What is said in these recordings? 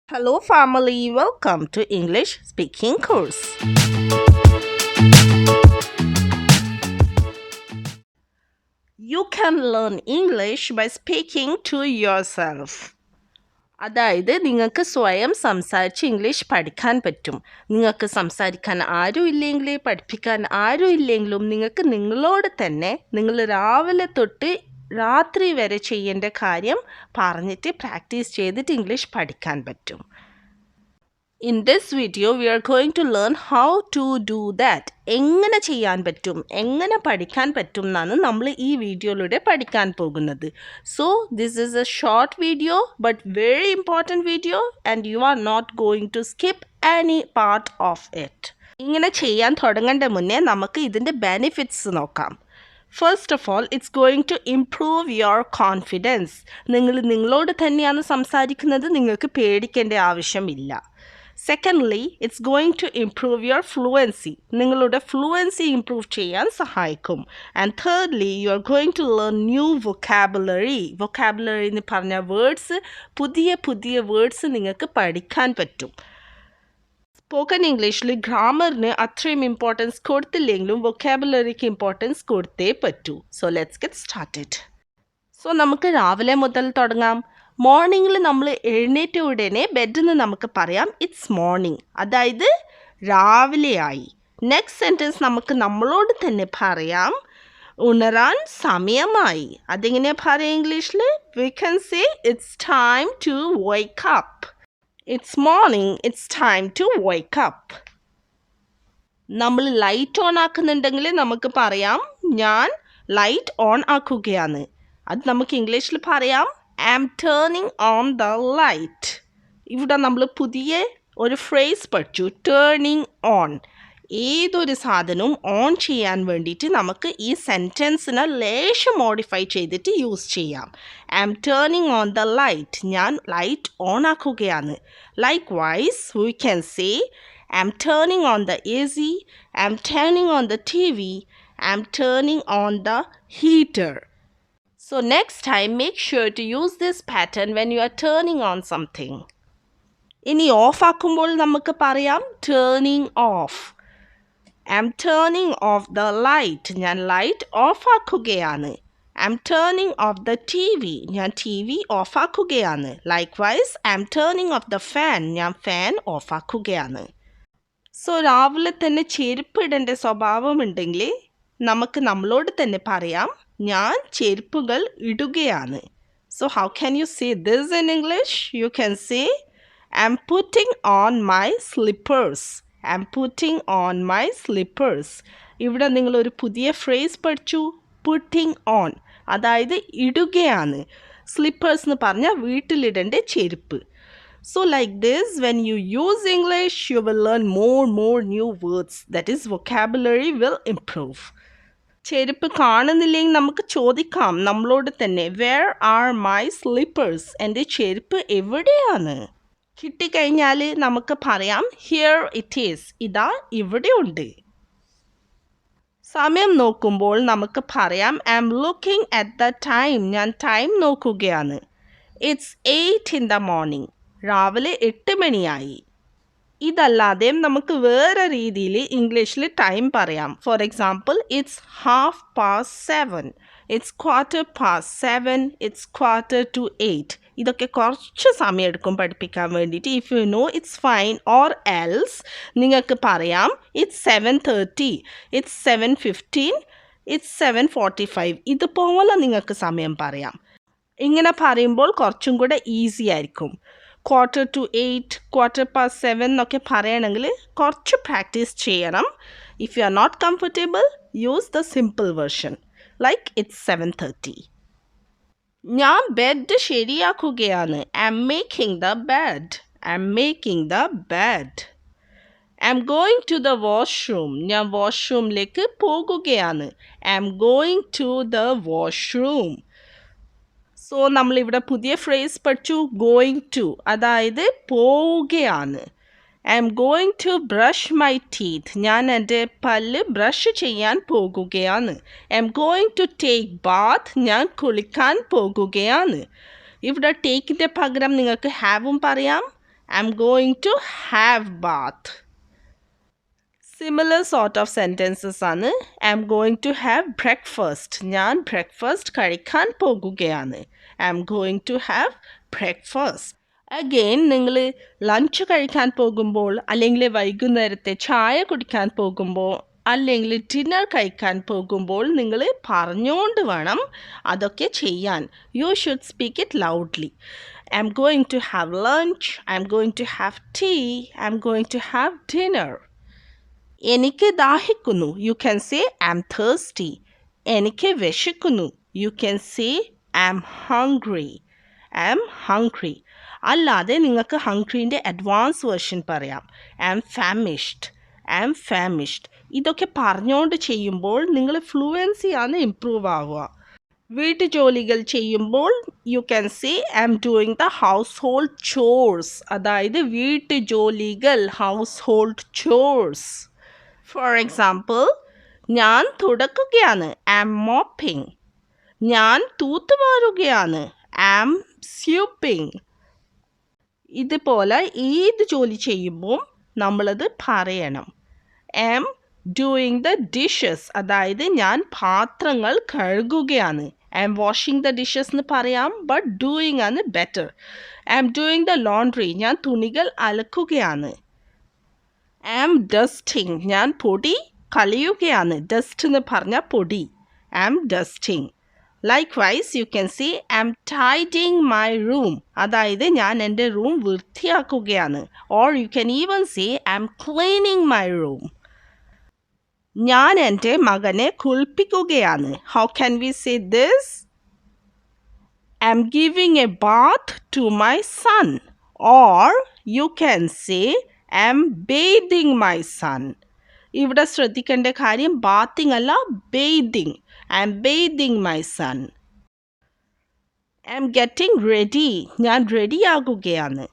Hello, family. Welcome to English Speaking Course. You can learn English by speaking to yourself. അതായത് നിങ്ങൾക്ക് സ്വയം സംസാരിച്ച് English പഠിക്കാൻ പറ്റും. നിങ്ങൾക്ക് സംസാരിക്കാൻ ആരും ഇല്ലെങ്കിൽ പഠിപ്പിക്കാൻ ആരും ഇല്ലെങ്കിലും നിങ്ങൾക്ക് നിങ്ങളോട് തന്നെ നിങ്ങൾ രാവിലെ തൊട്ട് രാത്രി വരെ ചെയ്യേണ്ട കാര്യം പറഞ്ഞിട്ട് പ്രാക്ടീസ് ചെയ്തിട്ട് ഇംഗ്ലീഷ് പഠിക്കാൻ പറ്റും. In this video, we are going to learn how to do that. എങ്ങനെ ചെയ്യാൻ പറ്റും, എങ്ങനെ പഠിക്കാൻ പറ്റും എന്നാണ് നമ്മൾ ഈ വീഡിയോയിലൂടെ പഠിക്കാൻ പോകുന്നത്. So, this is a short video but very important video and you are not going to skip any part of it. ഇങ്ങനെ ചെയ്യാൻ തുടങ്ങേണ്ട മുന്നേ നമുക്ക് ഇതിൻ്റെ ബെനിഫിറ്റ്സ് നോക്കാം. First of all, it's going to improve your confidence. നിങ്ങൾ നിങ്ങളോട് തന്നെയാണ് സംസാരിക്കുന്നത്, നിങ്ങൾക്ക് പേടിക്കേണ്ട ആവശ്യമില്ല. Secondly, it's going to improve your fluency. നിങ്ങളുടെ fluency improve ചെയ്യാൻ സഹായിക്കും. And thirdly, you are going to learn new vocabulary. Vocabulary എന്ന് പറഞ്ഞ വേർഡ്സ്, പുതിയ വേർഡ്സ് നിങ്ങൾക്ക് പഠിക്കാൻ പറ്റും. സ്പോക്കൺ ഇംഗ്ലീഷിൽ ഗ്രാമറിന് അത്രയും ഇമ്പോർട്ടൻസ് കൊടുത്തില്ലെങ്കിലും വൊക്കാബുലറിക്ക് ഇമ്പോർട്ടൻസ് കൊടുത്തേ പറ്റൂ. So let's get started. So നമുക്ക് രാവിലെ മുതൽ തുടങ്ങാം. മോർണിംഗിൽ നമ്മൾ എഴുന്നേറ്റ ഉടനെ ബെഡിൽ നിന്ന് നമുക്ക് പറയാം ഇറ്റ്സ് മോർണിംഗ്, അതായത് രാവിലെയായി. നെക്സ്റ്റ് സെൻറ്റൻസ് നമുക്ക് നമ്മളോട് തന്നെ പറയാം ഉണരാൻ സമയമായി. അതെങ്ങനെയാണ് പറയുക ഇംഗ്ലീഷിൽ? We can say it's time to wake up. It's morning, it's time to wake up. നമ്മൾ ലൈറ്റ് ഓൺ ആക്കുന്നുണ്ടെങ്കിൽ നമുക്ക് പറയാം ഞാൻ ലൈറ്റ് ഓൺ ആക്കുകയാണ്. അത് നമുക്ക് ഇംഗ്ലീഷിൽ പറയാം I am turning on the light. ഇവിടെ നമ്മൾ പുതിയ ഒരു ഫ്രേസ് പഠിച്ചു, ടേണിംഗ് ഓൺ. ഏതൊരു സാധനവും ഓൺ ചെയ്യാൻ വേണ്ടിയിട്ട് നമുക്ക് ഈ സെൻറ്റൻസിനെ ലേശം മോഡിഫൈ ചെയ്തിട്ട് യൂസ് ചെയ്യാം. I am turning on the light, ഞാൻ ലൈറ്റ് ഓൺ ആക്കുകയാണ്. Likewise we can say I am turning on the A C, I am turning on the T V, I am turning on the heater. So next time, make sure to use this pattern when you are turning on something. ഇനി off ആക്കുമ്പോൾ നമുക്ക് പറയാം turning off. I am turning off the light, ഞാൻ light off ആക്കുകയാണ്. I am turning off the T V, ഞാൻ T V off ആക്കുകയാണ്. Likewise I am turning off the fan, ഞാൻ fan off ആക്കുകയാണ്. So രാവിലെ തന്നെ ചെരുപ്പ് ഇടേണ്ട സ്വഭാവമുണ്ടെങ്കിൽ നമുക്ക് നമ്മളോട് തന്നെ പറയാം ഞാൻ ചെരുപ്പുകൾ ഇടുകയാണ്. So how can you say this in English? You can say I am putting on my slippers. I am putting on my slippers. ഇവിടെ നിങ്ങളൊരു പുതിയ ഫ്രേസ് പഠിച്ചു, പുട്ടിംഗ് ഓൺ, അതായത് ഇടുകയാണ്. സ്ലിപ്പേഴ്സ് എന്ന് പറഞ്ഞാൽ വീട്ടിലിടേണ്ട ചെരുപ്പ്. So like this, when you use English, you will learn more new words. That is, vocabulary will improve. ചെരുപ്പ് കാണുന്നില്ലെങ്കിൽ നമുക്ക് ചോദിക്കാം നമ്മളോട് തന്നെ വേർ ആർ മൈ സ്ലിപ്പേഴ്സ്, എൻ്റെ ചെരുപ്പ് എവിടെയാണ്? കിട്ടിക്കഴിഞ്ഞാൽ നമുക്ക് പറയാം ഹിയർ ഇറ്റ് ഈസ്, ഇതാ ഇവിടെ ഉണ്ട്. സമയം നോക്കുമ്പോൾ നമുക്ക് പറയാം I am looking at the time, ഞാൻ ടൈം നോക്കുകയാണ്. ഇറ്റ്സ് 8 in the morning, രാവിലെ 8 മണിയായി. ഇതല്ലാതെ നമുക്ക് വേറെ രീതിയിൽ ഇംഗ്ലീഷിൽ ടൈം പറയാം. For example it's 7:30, it's 7:15, it's 7:45. ഇതൊക്കെ കുറച്ച് സമയം എടുക്കും പഠിപ്പിക്കാൻ വേണ്ടിയിട്ട്. If you know it's fine, or else നിങ്ങൾക്ക് പറയാം ഇറ്റ്സ് 7:30, ഇറ്റ്സ് 7:15, ഇറ്റ്സ് 7:45. ഇതുപോലെ നിങ്ങൾക്ക് സമയം പറയാം. ഇങ്ങനെ പറയുമ്പോൾ കുറച്ചും കൂടെ ഈസി ആയിരിക്കും. 7:45, 7:15 എന്നൊക്കെ പറയണമെങ്കിൽ കുറച്ച് പ്രാക്ടീസ് ചെയ്യണം. If you are not comfortable, use the simple version like it's 7:30. ഞാൻ ബെഡ് ശരിയാക്കുകയാണ്. I am making the bed, I am making the bed. I am going to the washroom, ഞാൻ വാഷ്റൂമിലേക്ക് പോകുകയാണ്. I am going to the washroom. So നമ്മളിവിടെ പുതിയ phrase പഠിച്ചു, going to, അതായത് പോവുകയാണ്. I M going to brush my teeth, ഞാൻ എൻ്റെ പല്ല് ബ്രഷ് ചെയ്യാൻ പോകുകയാണ്. I M going to take Baat, ഞാൻ കുളിക്കാൻ പോകുകയാണ്. ഇവിടെ ടേക്കിൻ്റെ പകരം നിങ്ങൾക്ക് ഹാവും പറയാം, I'm going to have bath. Similar sort of sentences ആണ്. I'm going to have breakfast. ഞാൻ breakfast കഴിക്കാൻ പോകുകയാണ്. I'm going to have breakfast. Again, നിങ്ങൾ ലഞ്ച് കഴിക്കാൻ പോകുമ്പോൾ, അല്ലെങ്കിൽ വൈകുന്നേരത്തെ ചായ കുടിക്കാൻ പോകുമ്പോൾ, അല്ലെങ്കിൽ ഡിന്നർ കഴിക്കാൻ പോകുമ്പോൾ നിങ്ങൾ പറഞ്ഞുകൊണ്ട് വേണം അതൊക്കെ ചെയ്യാൻ. You should speak it loudly. I'm going to have lunch. I'm going to have tea. I'm going to have dinner. എനിക്ക് ദാഹിക്കുന്നു. You can say I'm thirsty. എനിക്ക് വിശക്കുന്നു. You can say I'm hungry. I'm hungry. അല്ലാതെ നിങ്ങൾക്ക് ഹംഗ്രീൻ്റെ advance version പറയാം. I'm famished. I'm famished. ഇതൊക്കെ പറഞ്ഞുകൊണ്ട് ചെയ്യുമ്പോൾ നിങ്ങൾ ഫ്ലുവൻസിയാണ് ഇംപ്രൂവ് ആവുക. വീട്ടുജോലികൾ ചെയ്യുമ്പോൾ you can say I M doing the household chores. അതായത് വീട്ടുജോലികൾ, household chores. For example, ഞാൻ തുടക്കുകയാണ്. I M mopping. ഞാൻ തൂത്തുവാരുകയാണ്. I M sweeping. ഇതുപോലെ ഏത് ജോലി ചെയ്യുമ്പോൾ നമ്മളത് പറയണം. I'm doing the dishes. അതായത് ഞാൻ പാത്രങ്ങൾ കഴുകുകയാണ്. I'm washing the dishes എന്ന് പറയാം, ബട്ട് ഡൂയിങ് ആണ് better. I'm doing the laundry. ഞാൻ തുണികൾ അലക്കുകയാണ്. I M dusting. ഞാൻ പൊടി കളയുകയാണ്. ഡസ്റ്റ് എന്ന് പറഞ്ഞാൽ പൊടി. I M dusting. Likewise, you can say I'm tidying my room. അതായത് ഞാൻ എൻ്റെ room വൃത്തിയാക്കുകയാണ്. Or you can even say I'm cleaning my room. ഞാൻ എൻ്റെ മകനെ കുളിപ്പിക്കുകയാണ്. How can we say this? I'm giving a bath to my son. Or you can say I'm bathing my son. ഇവിടെ ശ്രദ്ധിക്കേണ്ട കാര്യം bathing അല്ല, bathing. I'm bathing my son. I'm getting ready. ഞാൻ റെഡിയാകുകയാണ്.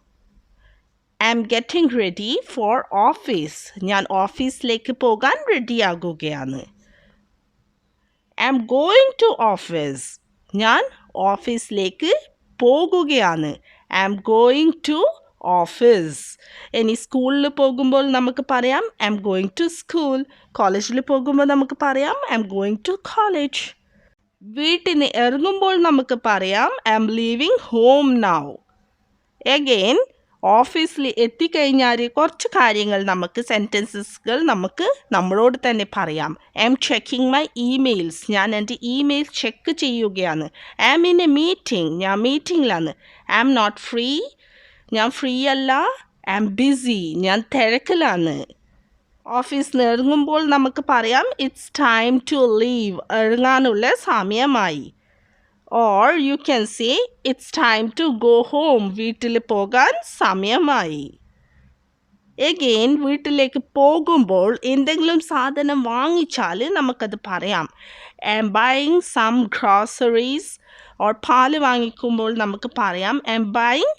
I'm getting ready for office. ഞാൻ ഓഫീസിലേക്ക് പോകാൻ റെഡിയാകുകയാണ്. I M going to office. ഞാൻ ഓഫീസിലേക്ക് പോകുകയാണ്. I M going to office. ഇനി സ്കൂളിൽ പോകുമ്പോൾ നമുക്ക് പറയാം I M going to school. കോളേജിൽ പോകുമ്പോൾ നമുക്ക് പറയാം I M going to college. വീട്ടിൽ നിന്ന് ഇറങ്ങുമ്പോൾ നമുക്ക് പറയാം I M leaving home now. Again ഓഫീസിൽ എത്തിക്കഴിഞ്ഞാൽ കുറച്ച് കാര്യങ്ങൾ നമുക്ക് സെൻറ്റൻസസുകൾ നമുക്ക് നമ്മളോട് തന്നെ പറയാം. I M checking my emails. ഞാൻ എൻ്റെ ഇമെയിൽ ചെക്ക് ചെയ്യുകയാണ്. I M in a meeting. ഞാൻ മീറ്റിങ്ങിലാണ്. I'm not free. ഞാൻ ഫ്രീ അല്ല. I'm busy. ഞാൻ തിരക്കിലാണ്. ഓഫീസിൽ നിന്ന് ഇറങ്ങുമ്പോൾ നമുക്ക് പറയാം ഇറ്റ്സ് ടൈം ടു ലീവ്. ഇറങ്ങാനുള്ള സമയമായി. Or you can say it's time to go home. വീട്ടിൽ പോകാൻ സമയമായി. എഗെയിൻ വീട്ടിലേക്ക് പോകുമ്പോൾ എന്തെങ്കിലും സാധനം വാങ്ങിച്ചാൽ നമുക്കത് പറയാം. I am buying some groceries. Or പാല് വാങ്ങിക്കുമ്പോൾ നമുക്ക് പറയാം ഐ എം ബൈയിങ്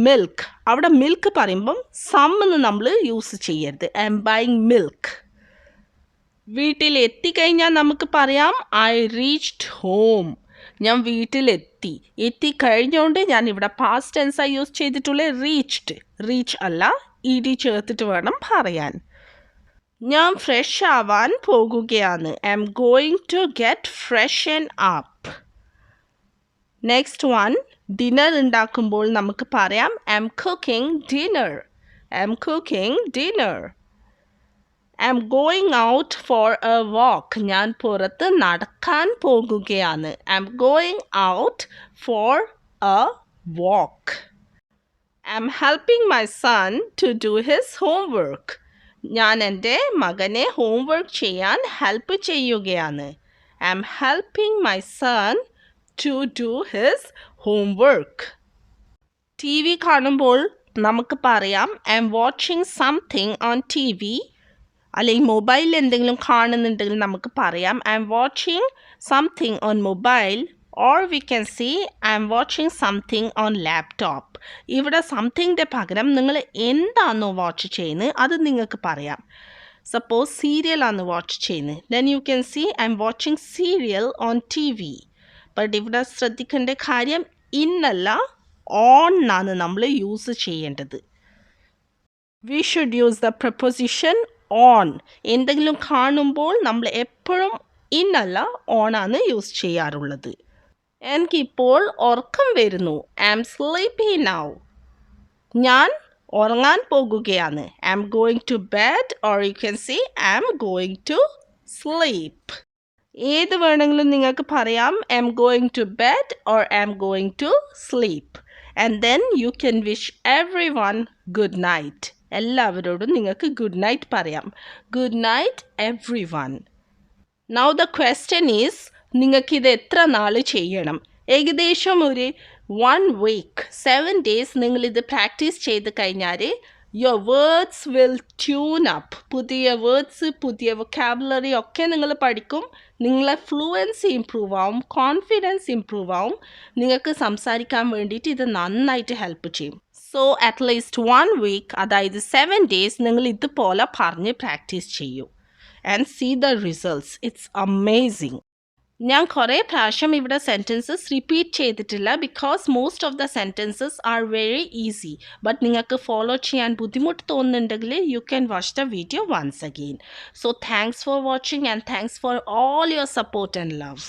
മിൽക്ക്. അവിടെ മിൽക്ക് പറയുമ്പം സം എന്ന് നമ്മൾ യൂസ് ചെയ്യരുത്. I am buying milk. വീട്ടിൽ എത്തിക്കഴിഞ്ഞാൽ നമുക്ക് പറയാം ഐ റീച്ച്ഡ് ഹോം. ഞാൻ വീട്ടിലെത്തി. എത്തിക്കഴിഞ്ഞുകൊണ്ട് ഞാൻ ഇവിടെ പാസ്റ്റ് ടെൻസായി യൂസ് ചെയ്തിട്ടുള്ള റീച്ച്ഡ്. റീച്ച് അല്ല, ഇ ഡി ചേർത്തിട്ട് വേണം പറയാൻ. ഞാൻ ഫ്രഷ് ആവാൻ പോകുകയാണ്. I M going to get freshen up. Next one, dinner ഉണ്ടാക്കുമ്പോൾ നമുക്ക് പറയാം I am cooking dinner. I am cooking dinner. I M going out for a walk. ഞാൻ പുറത്ത് നടക്കാൻ പോകുകയാണ്. I M going out for a walk. I am helping my son to do his homework. ഞാൻ എൻ്റെ മകനെ homework ചെയ്യാൻ help ചെയ്യുകയാണ്. I am helping my son to do his homework. T V കാണുമ്പോൾ നമുക്ക് പറയാം I am watching something on T V. അല്ലെങ്കിൽ മൊബൈലിൽ എന്തെങ്കിലും കാണുന്നുണ്ടെങ്കിൽ നമുക്ക് പറയാം I am watching something on mobile. Or we can say I am watching something on laptop. ഇവിടെ സംതിങ്ങിൻ്റെ പകരം നിങ്ങൾ എന്താണോ വാച്ച് ചെയ്യുന്നത് അത് നിങ്ങൾക്ക് പറയാം. സപ്പോസ് സീരിയലാണ് വാച്ച് ചെയ്യുന്നത്, then you can say I am watching serial on T V. But ഇവിടെ ശ്രദ്ധിക്കേണ്ട കാര്യം ഇന്നല്ല, ഓൺ ആണ് നമ്മൾ യൂസ് ചെയ്യേണ്ടത്. we should use the preposition on. എന്തെങ്കിലും കാണുമ്പോൾ നമ്മൾ എപ്പോഴും in അല്ല on ആണ് യൂസ് ചെയ്യാറുള്ളത്. എനിക്കിപ്പോൾ ഉറക്കം വരുന്നു. I am sleepy now. ഞാൻ ഉറങ്ങാൻ പോകുകയാണ്. I am going to bed, or you can say I am going to sleep. ഏത് വേണമെങ്കിലും നിങ്ങൾക്ക് പറയാം. I am going to bed or I am going to sleep. And then you can wish everyone good night. എല്ലാവരോടും നിങ്ങൾക്ക് good night പറയാം. Good night everyone. Now the question is, നിങ്ങൾക്ക് ഇത് എത്ര നാൾ ചെയ്യണം? ഏകദേശം ഒരു 1 week 7 days നിങ്ങൾ ഇത് പ്രാക്ടീസ് ചെയ്ത് കഴിഞ്ഞാൽ your words will tune up. പുതിയ വേർഡ്സ്, പുതിയ വൊക്കാബുലറി ഒക്കെ നിങ്ങൾ പഠിക്കും. നിങ്ങളെ ഫ്ലുവൻസി ഇംപ്രൂവ് ആവും, കോൺഫിഡൻസ് ഇംപ്രൂവ് ആവും. നിങ്ങൾക്ക് സംസാരിക്കാൻ വേണ്ടിയിട്ട് ഇത് നന്നായിട്ട് ഹെൽപ്പ് ചെയ്യും. സോ അറ്റ്ലീസ്റ്റ് 1 week, അതായത് 7 days നിങ്ങൾ ഇതുപോലെ പറഞ്ഞ് പ്രാക്ടീസ് ചെയ്യൂ. And see the results. It's amazing. ഞാൻ കുറേ പ്രാവശ്യം ഇവിടെ സെൻറ്റൻസസ് റിപ്പീറ്റ് ചെയ്തിട്ടില്ല, because most of the sentences are very easy. But നിങ്ങൾക്ക് ഫോളോ ചെയ്യാൻ ബുദ്ധിമുട്ട് തോന്നുന്നുണ്ടെങ്കിൽ you can watch the video once again. So thanks for watching and thanks for all your support and love.